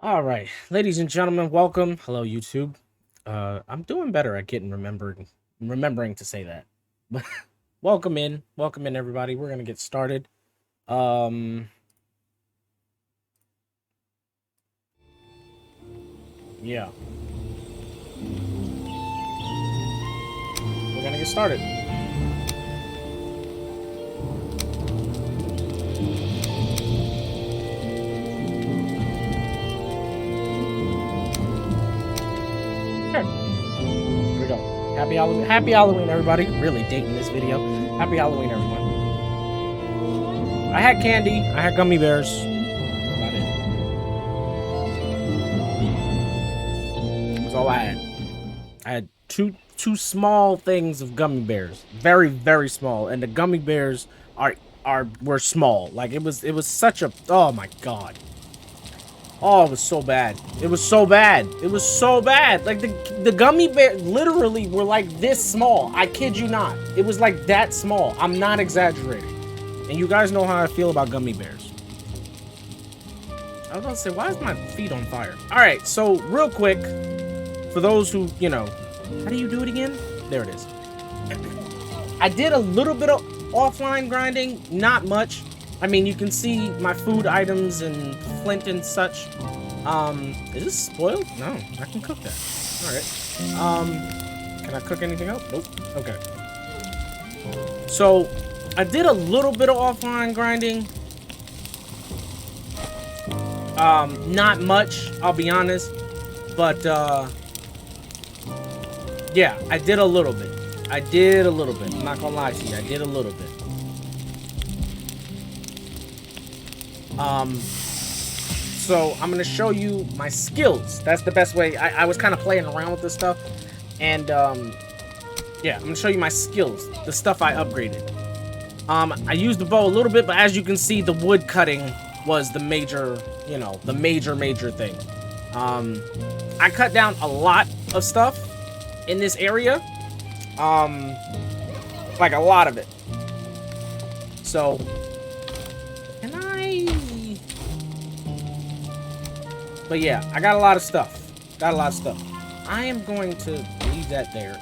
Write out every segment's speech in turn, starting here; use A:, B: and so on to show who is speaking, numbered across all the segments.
A: All right, ladies and gentlemen, welcome. Hello, YouTube. I'm doing better at remembering to say that. But welcome in, everybody. We're gonna get started. Um, yeah, we're gonna get started. Sure. Here we go. Happy Halloween, everybody. Really dating this video. Happy Halloween, everyone. I had candy. I had gummy bears. About it. That's all I had. I had two small things of gummy bears, very small, and the gummy bears were small. Like it was such a, oh my god, oh, it was so bad. It was so bad. It was so bad. Like the gummy bear literally were like this small. I kid you not. It was like that small. I'm not exaggerating. And you guys know how I feel about gummy bears. I was about to say, why is my feet on fire? All right, so real quick, for those who, how do you do it again? There it is. I did a little bit of offline grinding, not much. I mean, you can see my food items and flint and such. Is this spoiled? No, I can cook that. All right. Can I cook anything else? Nope. Okay. So, I did a little bit of offline grinding. Not much, I'll be honest. But, yeah, I did a little bit. I'm not gonna lie to you. I did a little bit. So I'm gonna show you my skills. That's the best way. I was kind of playing around with this stuff, and yeah, I'm gonna show you my skills, the stuff I upgraded. I used the bow a little bit, but as you can see, the wood cutting was the major, the major thing. I cut down a lot of stuff in this area, like a lot of it. So, can I? But yeah, I got a lot of stuff. I am going to leave that there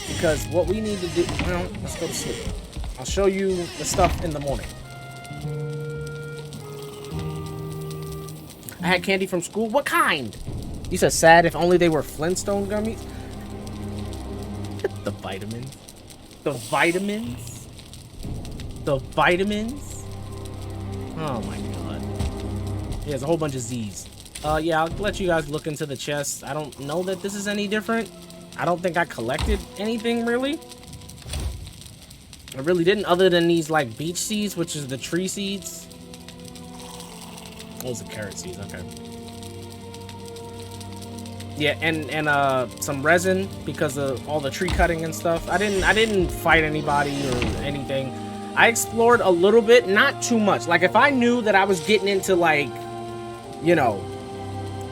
A: because what we need to do. Well, let's go to sleep. I'll show you the stuff in the morning. I had candy from school. What kind? You said sad if only they were Flintstone gummies. The vitamins. The vitamins. The vitamins. Oh my god. Yeah, there's a whole bunch of Z's. Yeah, I'll let you guys look into the chest. I don't know that this is any different. I don't think I collected anything really. I really didn't, other than these like beach seeds, which is the tree seeds. Those are carrot seeds, okay. Yeah, and some resin because of all the tree cutting and stuff. I didn't fight anybody or anything. I explored a little bit, not too much. Like if I knew that I was getting into like,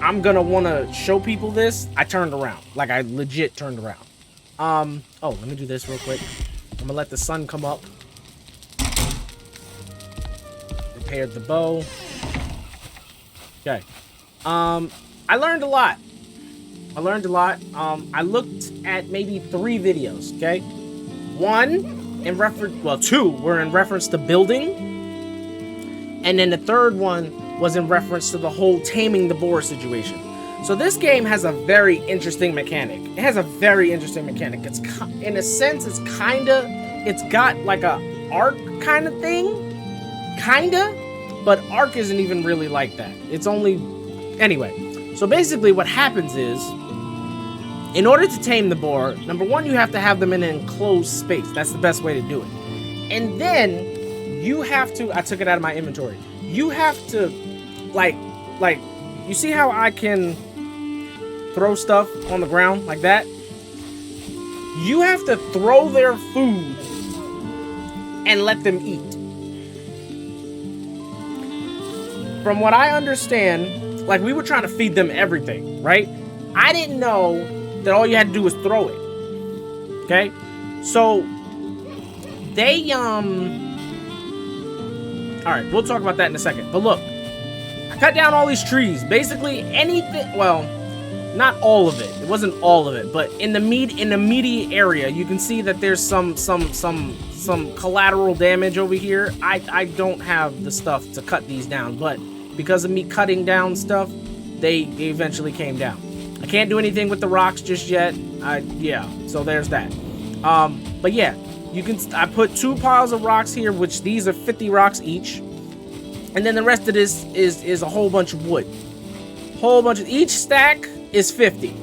A: I'm gonna want to show people this, I turned around. Like I legit turned around. Oh, let me do this real quick. I'm gonna let the sun come up. Repaired the bow. Okay. I learned a lot. I looked at maybe 3 videos, okay? One in reference, well, 2 were in reference to building. And then the third one was in reference to the whole taming the boar situation. So this game has a very interesting mechanic. It's in a sense, it's got like a arc kind of thing. But arc isn't even really like that. It's only, anyway. So basically what happens is, in order to tame the boar, number 1, you have to have them in an enclosed space. That's the best way to do it. And then you have to, I took it out of my inventory. You have to, like, you see how I can throw stuff on the ground like that? You have to throw their food and let them eat. From what I understand, like we were trying to feed them everything, right? I didn't know that all you had to do was throw it. Okay? So they all right, we'll talk about that in a second. But look, cut down all these trees. Basically anything, well, not all of it. It wasn't all of it, but in the immediate area, you can see that there's some collateral damage over here. I don't have the stuff to cut these down, but because of me cutting down stuff, they eventually came down. I can't do anything with the rocks just yet. Yeah, so there's that. But yeah, I put 2 piles of rocks here, which these are 50 rocks each. And then the rest of this is a whole bunch of wood. Each stack is 50.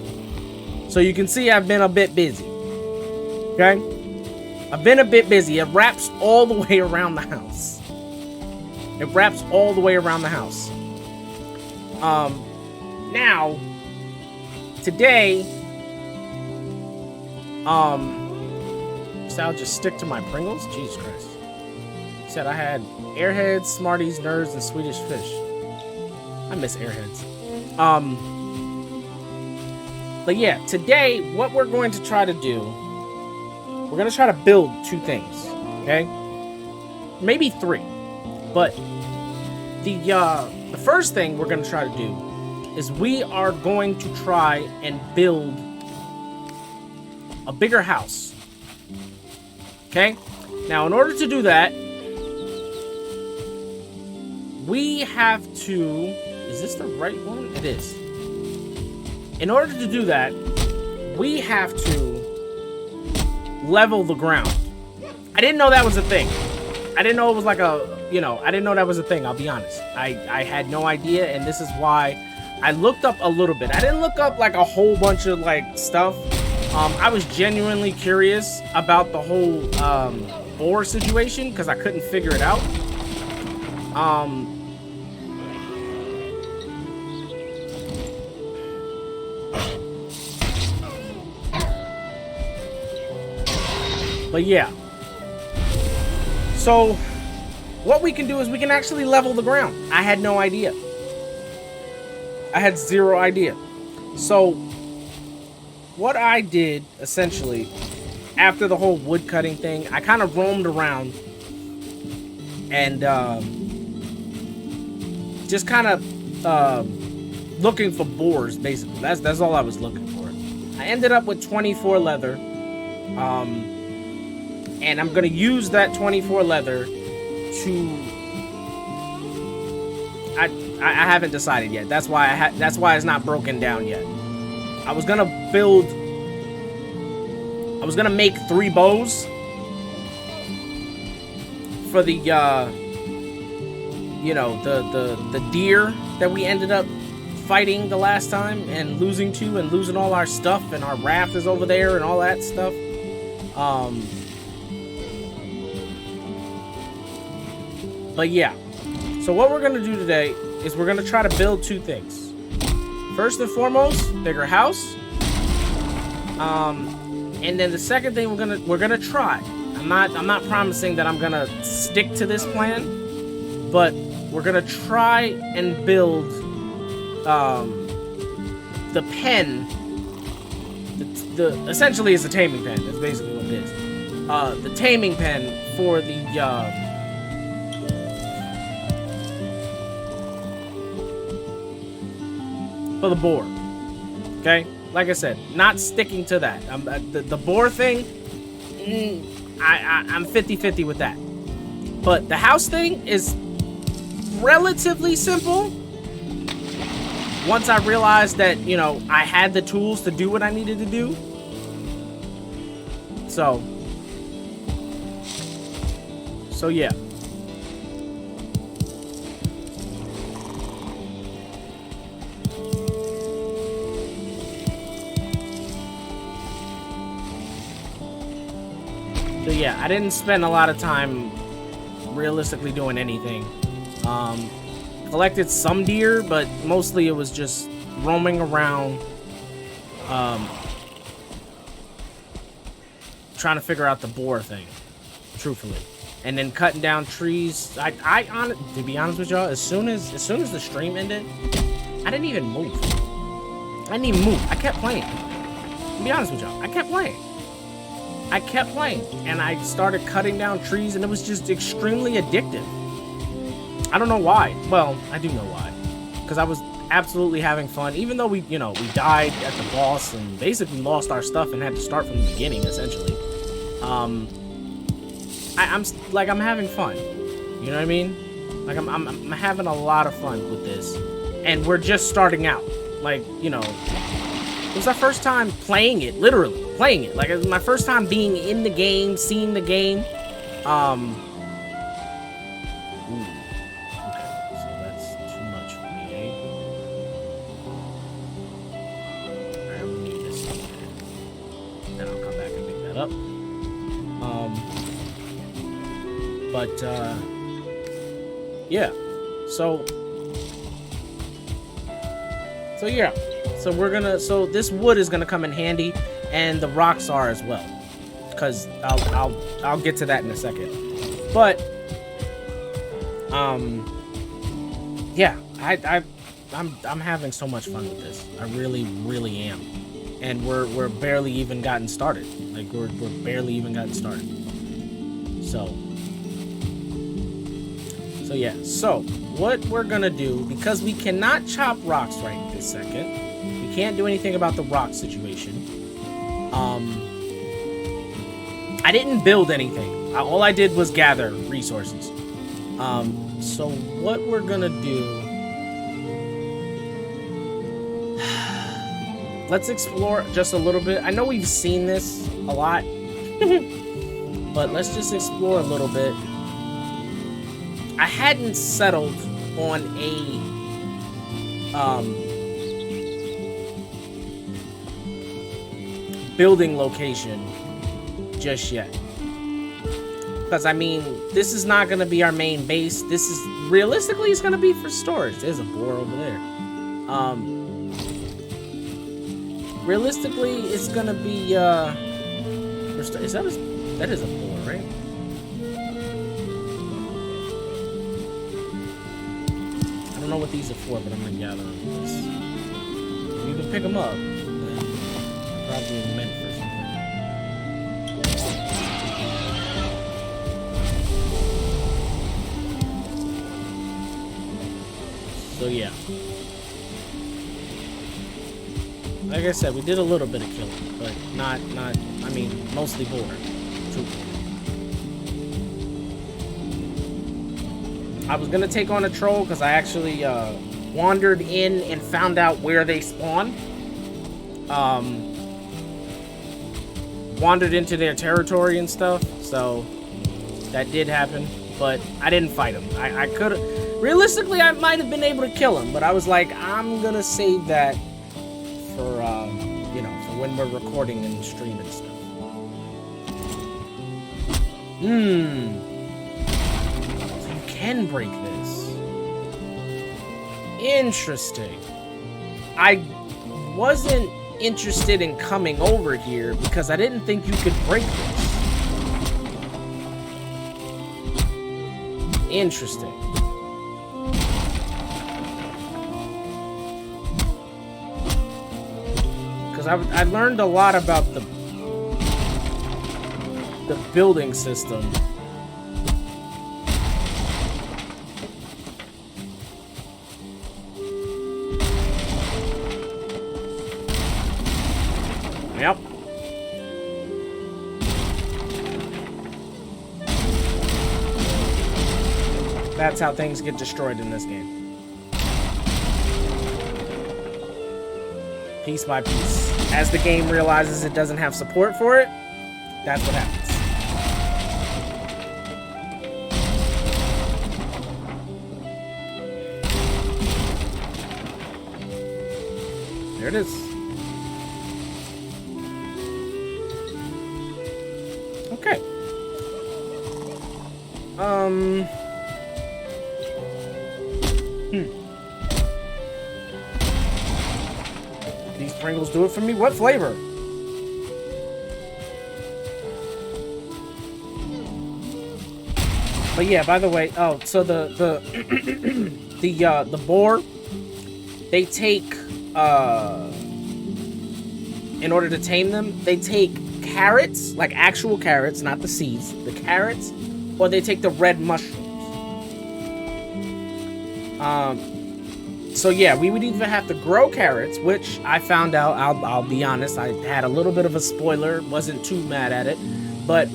A: So you can see I've been a bit busy. Okay? I've been a bit busy. It wraps all the way around the house. Now, today, so I'll just stick to my Pringles? Jesus Christ. He said I had Airheads, Smarties, Nerds, and Swedish Fish. I miss Airheads. But yeah, today, what we're going to try to do, we're going to try to build 2 things, okay? Maybe 3. But the first thing we're going to try to do is we are going to try and build a bigger house. Okay? Now, in order to do that, we have to... Is this the right one? It is. In order to do that, we have to level the ground. I didn't know that was a thing. I didn't know it was like a, I didn't know that was a thing, I'll be honest. I had no idea, and this is why I looked up a little bit. I didn't look up like a whole bunch of like stuff. I was genuinely curious about the whole boar situation because I couldn't figure it out. But yeah. So what we can do is we can actually level the ground. I had no idea. I had 0 idea. So what I did essentially after the whole wood cutting thing, I kind of roamed around and just kind of looking for boars, basically. That's all I was looking for. I ended up with 24 leather. And I'm gonna use that 24 leather to... I haven't decided yet. That's why that's why it's not broken down yet. I was gonna make 3 bows for the the deer that we ended up fighting the last time and losing to, and losing all our stuff, and our raft is over there and all that stuff. But yeah, so what we're gonna do today is we're gonna try to build 2 things. First and foremost, bigger house. And then the second thing we're gonna try. I'm not promising that I'm gonna stick to this plan, but we're gonna try and build the pen. The essentially is a taming pen. That's basically what it is. The taming pen for the boar. Okay, like I said, not sticking to that. The boar thing, I'm 50-50 with that. But the house thing is relatively simple. Once I realized that, I had the tools to do what I needed to do. So yeah. So yeah, I didn't spend a lot of time realistically doing anything. Collected some deer, but mostly it was just roaming around, trying to figure out the boar thing, truthfully, and then cutting down trees. To be honest with y'all, as soon as the stream ended, I didn't even move. I kept playing. To be honest with y'all, I kept playing, and I started cutting down trees, and it was just extremely addictive. I don't know why. Well, I do know why. because I was absolutely having fun, even though we died at the boss and basically lost our stuff and had to start from the beginning, essentially. I'm having fun. You know what I mean? Like, I'm having a lot of fun with this. And we're just starting out. Like, you know, it was our first time playing it, literally playing it. Like, it was my first time being in the game, seeing the game. Okay, so that's too much for me, eh? Alright, I'm gonna need this stuff here. Then I'll come back and pick that up. Yeah. So yeah. So this wood is gonna come in handy, and the rocks are as well. Because I'll get to that in a second. But yeah, I'm having so much fun with this. I really, really am. And we're barely even gotten started. Like we're barely even gotten started. So yeah. So what we're gonna do, because we cannot chop rocks right this second, we can't do anything about the rock situation. I didn't build anything. All I did was gather resources. So what we're gonna do, let's explore just a little bit. I know we've seen this a lot, but let's just explore a little bit. I hadn't settled on a building location just yet, because I mean, this is not going to be our main base. This is realistically, it's going to be for storage. There's a boar over there. Realistically, it's going to be that is a boar, right? I don't know what these are for, but I'm gonna gather them. If you can pick them up, then probably meant for something. So yeah, like I said, we did a little bit of killing, but not. I mean, mostly boar. Truthfully. I was gonna take on a troll because I actually wandered in and found out where they spawn. Wandered into their territory and stuff, so that did happen. But I didn't fight him. I could, realistically, I might have been able to kill him, but I was like, I'm gonna save that for for when we're recording and streaming stuff. Can break this. Interesting. I wasn't interested in coming over here because I didn't think you could break this. Interesting. Because I learned a lot about the building system. Yep. That's how things get destroyed in this game. Piece by piece. As the game realizes it doesn't have support for it, that's what happens. There it is. Okay. These Pringles do it for me. What flavor? But yeah, by the way, oh, so the boar, they take in order to tame them, they take carrots, like actual carrots, not the seeds, the carrots, or they take the red mushrooms. So yeah, we would either have to grow carrots, which I found out, I'll be honest, I had a little bit of a spoiler, wasn't too mad at it, but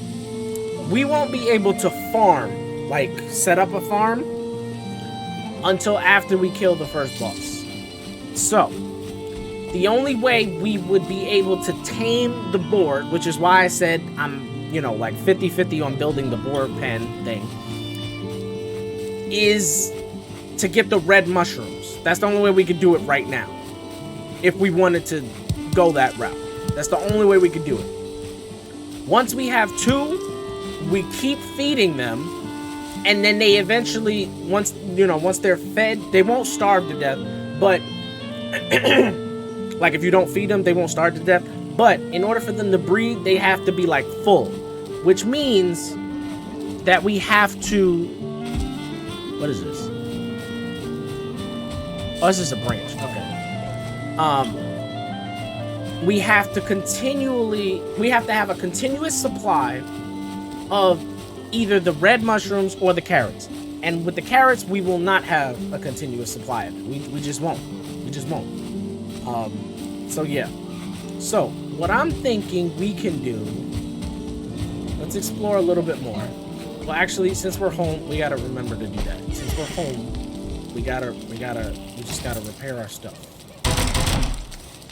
A: we won't be able to farm, like set up a farm, until after we kill the first boss. So, the only way we would be able to tame the boar, which is why I said I'm, you know, like 50-50 on building the boar pen thing, is to get the red mushrooms. That's the only way we could do it right now. If we wanted to go that route. That's the only way we could do it. Once we have 2, we keep feeding them, and then they eventually, once they're fed, they won't starve to death, but like if you don't feed them, they won't starve to death. But in order for them to breed, they have to be like full, which means that we have to, what is this? Oh, this is a branch. Okay. We have to have a continuous supply of either the red mushrooms or the carrots. And with the carrots, we will not have a continuous supply of it. We just won't. We just won't. So yeah. So what I'm thinking we can do, let's explore a little bit more. Well, actually, since we're home, we gotta remember to do that. Since we're home, we just gotta repair our stuff.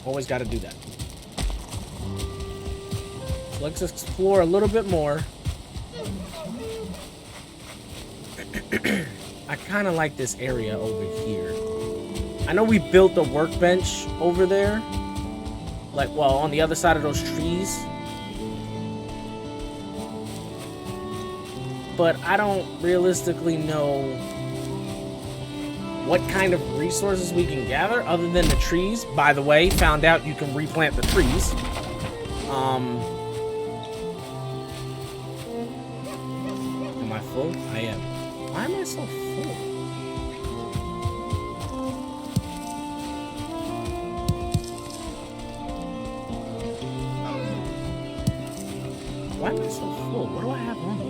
A: Always gotta do that. So let's explore a little bit more. I kind of like this area over here. I know we built a workbench over there. Like, well, on the other side of those trees. But I don't realistically know what kind of resources we can gather other than the trees. By the way, found out you can replant the trees. Am I full? I am. Why am I so full? Why am I so full? What do I have on me?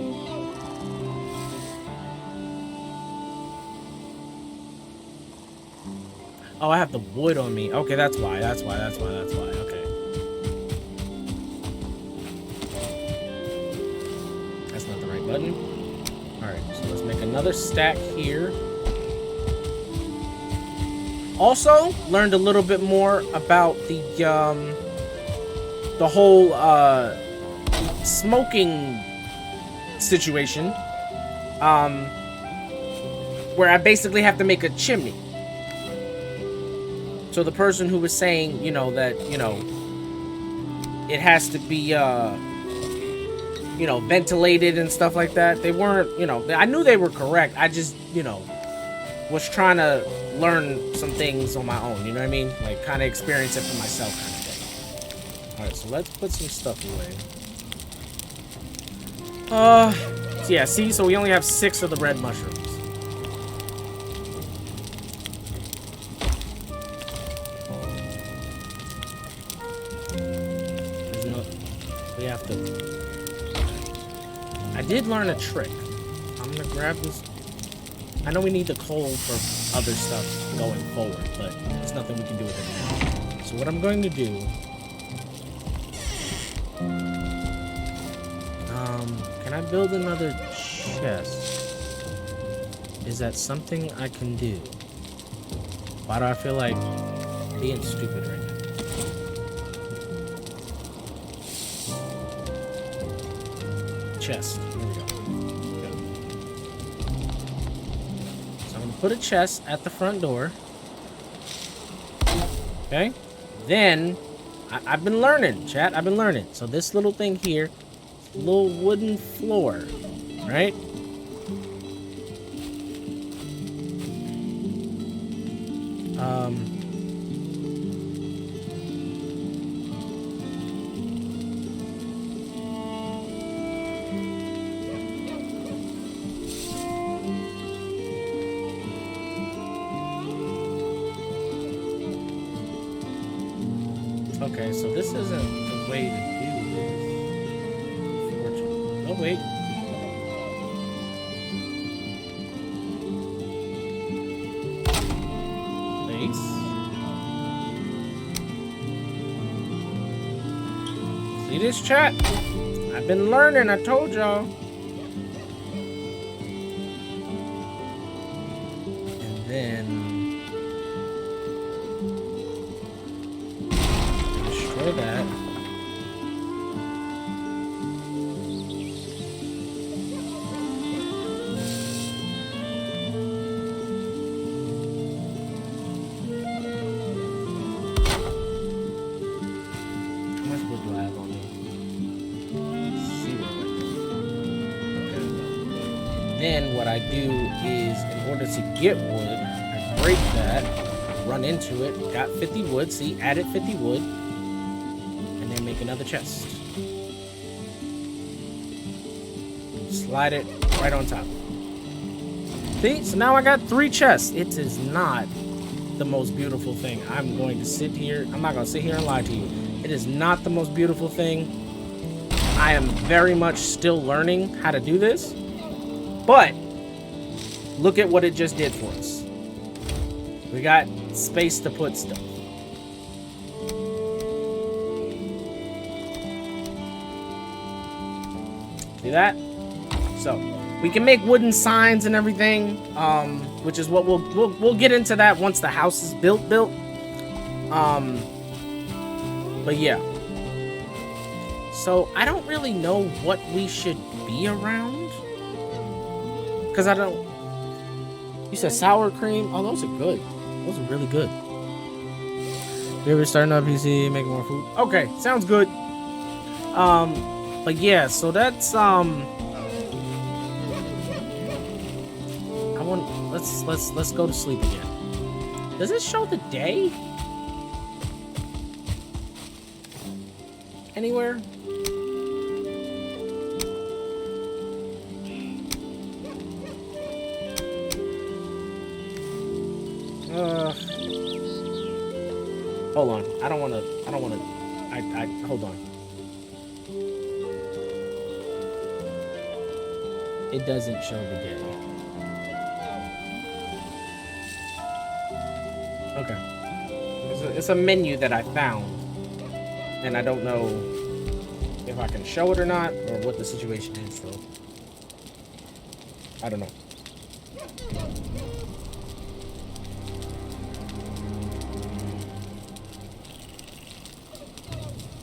A: Oh, I have the wood on me. Okay, that's why. Okay. That's not the right button. Alright, so let's make another stack here. Also, learned a little bit more about the whole smoking situation. Where I basically have to make a chimney. So the person who was saying, you know, that, you know, it has to be, you know, ventilated and stuff like that. They weren't, you know, I knew they were correct. I just, you know, was trying to learn some things on my own, you know what I mean? Like, kind of experience it for myself kind of thing. Alright, so let's put some stuff away. Yeah, see? So we only have 6 of the red mushrooms. We have to... I did learn a trick. I'm gonna grab this. I know we need the coal for other stuff going forward, but there's nothing we can do with it now. So what I'm going to do... can I build another chest? Is that something I can do? Why do I feel like being stupid right now? Chest. Here we go. Good. So I'm gonna put a chest at the front door. Okay. Then I've been learning, chat. I've been learning. So this little thing here, little wooden floor, right? Okay, so this isn't the way to do this. Oh, wait. See this, chat? I've been learning, I told y'all. And then... destroy that. Then what I do is, in order to get wood, I break that, run into it, got 50 wood, see, added 50 wood, and then make another chest. Slide it right on top. See, so now I got 3 chests. It is not the most beautiful thing. I'm going to sit here, I'm not going to sit here and lie to you. It is not the most beautiful thing. I am very much still learning how to do this. But look at what it just did for us. We got space to put stuff. See that? So we can make wooden signs and everything, which is what we'll get into that once the house is built. But yeah. So I don't really know what we should be around. Because I don't... You said sour cream? Oh, those are good. Those are really good. You ever starting up PC, making more food? Okay, sounds good. But yeah, so that's I want... Let's go to sleep again. Does it show the day? Anywhere? Hold on. I don't want to, hold on. It doesn't show the day. Okay. It's a menu that I found, and I don't know if I can show it or not, or what the situation is, so I don't know.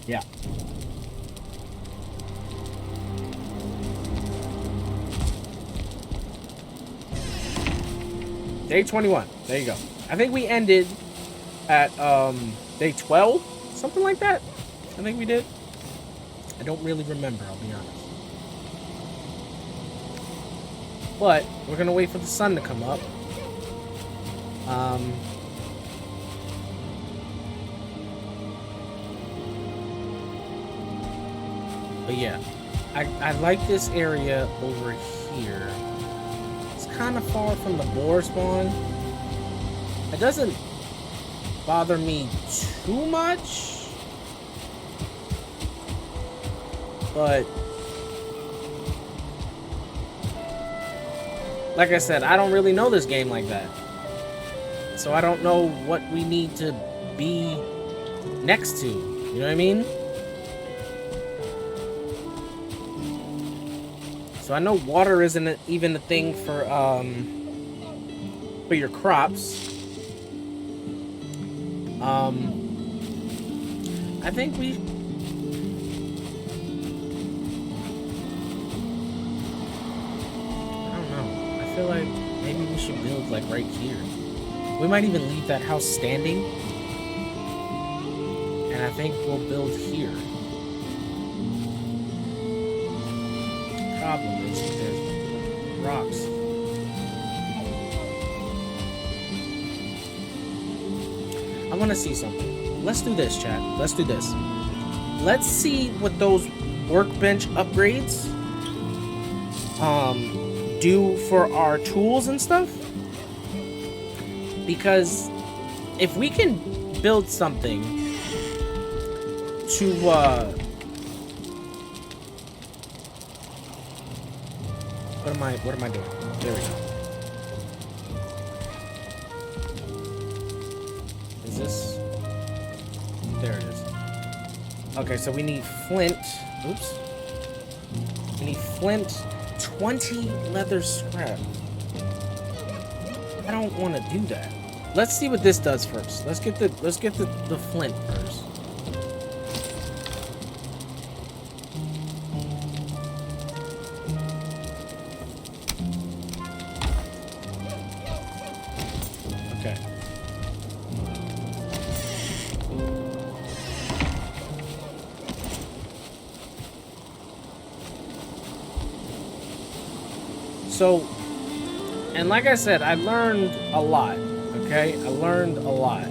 A: Yeah. Day 21. There you go. I think we ended at day 12, something like that. I think we did. I don't really remember, I'll be honest. But we're gonna wait for the sun to come up. But yeah, I like this area over here. It's kind of far from the boar spawn. It doesn't bother me too much, but like I said, I don't really know this game like that. So I don't know what we need to be next to. You know what I mean? So I know water isn't even a thing for your crops. I think we... I don't know. I feel like maybe we should build like right here. We might even leave that house standing. And I think we'll build here. Problem is there's rocks. I want to see something. Let's do this, chat. Let's do this. Let's see what those workbench upgrades do for our tools and stuff. Because if we can build something to what am I doing? There we go. Is this? There it is. Okay, so we need flint. Oops. We need flint, 20 leather scrap. I don't want to do that. Let's see what this does first. Let's get the flint first. Okay. So, and like I said, I learned a lot, okay? I learned a lot.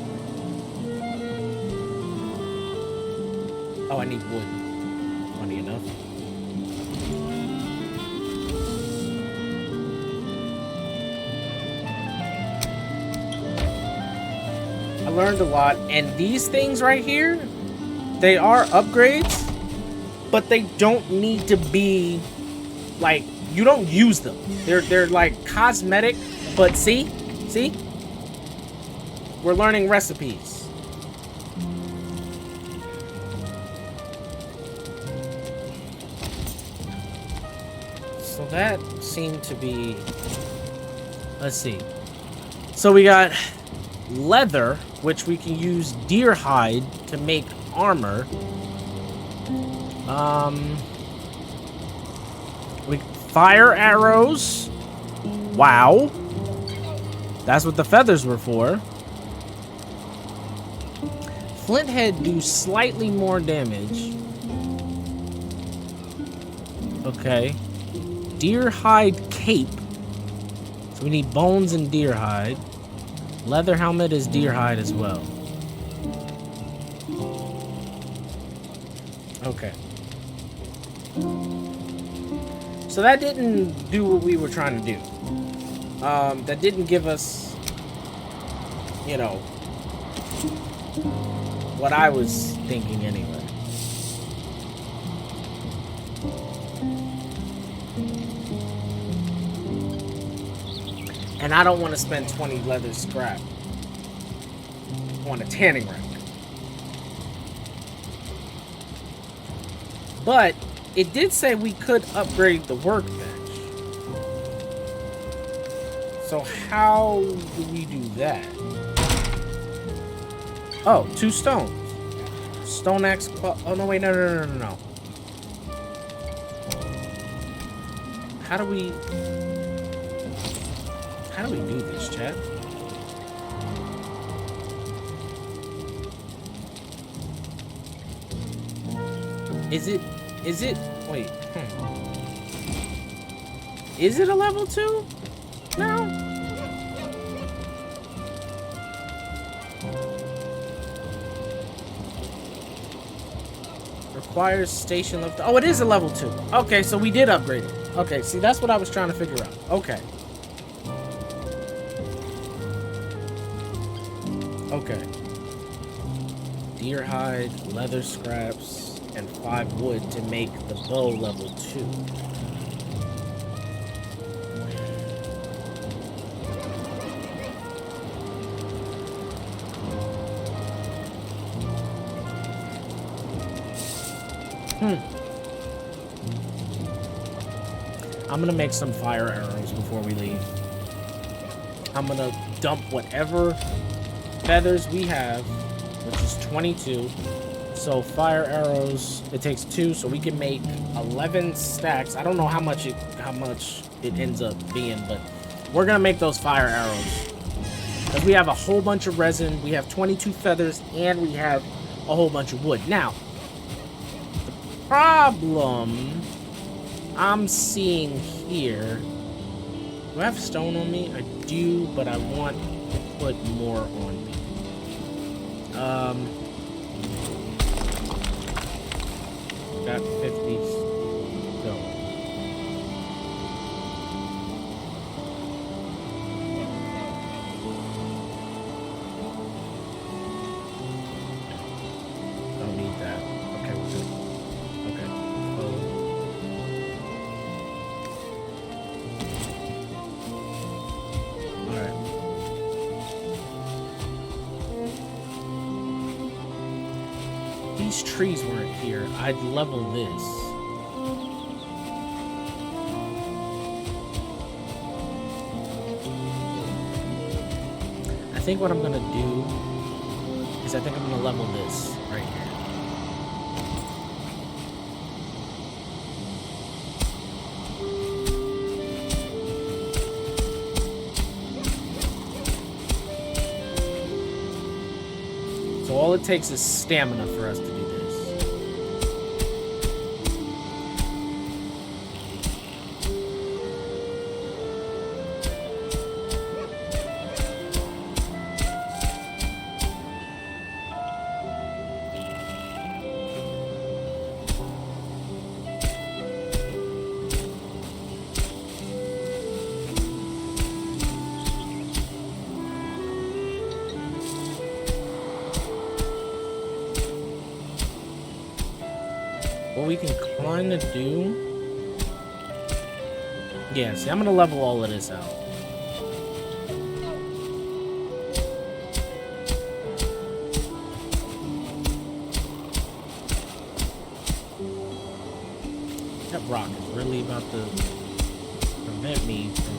A: Oh, I need wood. Funny enough. I learned a lot, and these things right here, they are upgrades, but they don't need to be, like, you don't use them. They're like cosmetic, but see? We're learning recipes. So that seemed to be, let's see. So we got leather, which we can use deer hide to make armor. Fire arrows. Wow. That's what the feathers were for. Flint head do slightly more damage. Okay. Deer hide cape. So we need bones and deer hide. Leather helmet is deer hide as well. Okay. So that didn't do what we were trying to do. That didn't give us, you know, what I was thinking anyway. And I don't want to spend 20 leather scrap on a tanning rack. But it did say we could upgrade the workbench. So how do we do that? Oh, 2 stones. Stone axe. Oh no! Wait, no. How do we do this, chat? Is it? Wait. Is it a level 2? No. Requires station level. Oh, it is a level 2. Okay, so we did upgrade it. Okay, see, that's what I was trying to figure out. Okay. Okay. Deer hide, leather scraps, and 5 wood to make the bow level 2. I'm gonna make some fire arrows before we leave. I'm gonna dump whatever feathers we have, which is 22. So fire arrows, it takes 2, so we can make 11 stacks. I don't know how much it ends up being, but we're gonna make those fire arrows. Because we have a whole bunch of resin, we have 22 feathers, and we have a whole bunch of wood. Now, the problem I'm seeing here. Do I have stone on me? I do, but I want to put more on me. Got 50. Go. Don't need that. Okay, we're good. Okay. Alright. these trees weren't here, I'd level this. I think what I'm gonna do is I think I'm gonna level this right here. So all it takes is stamina for us to do this. What we can kind of do... Yeah, see, I'm going to level all of this out. That rock is really about to prevent me from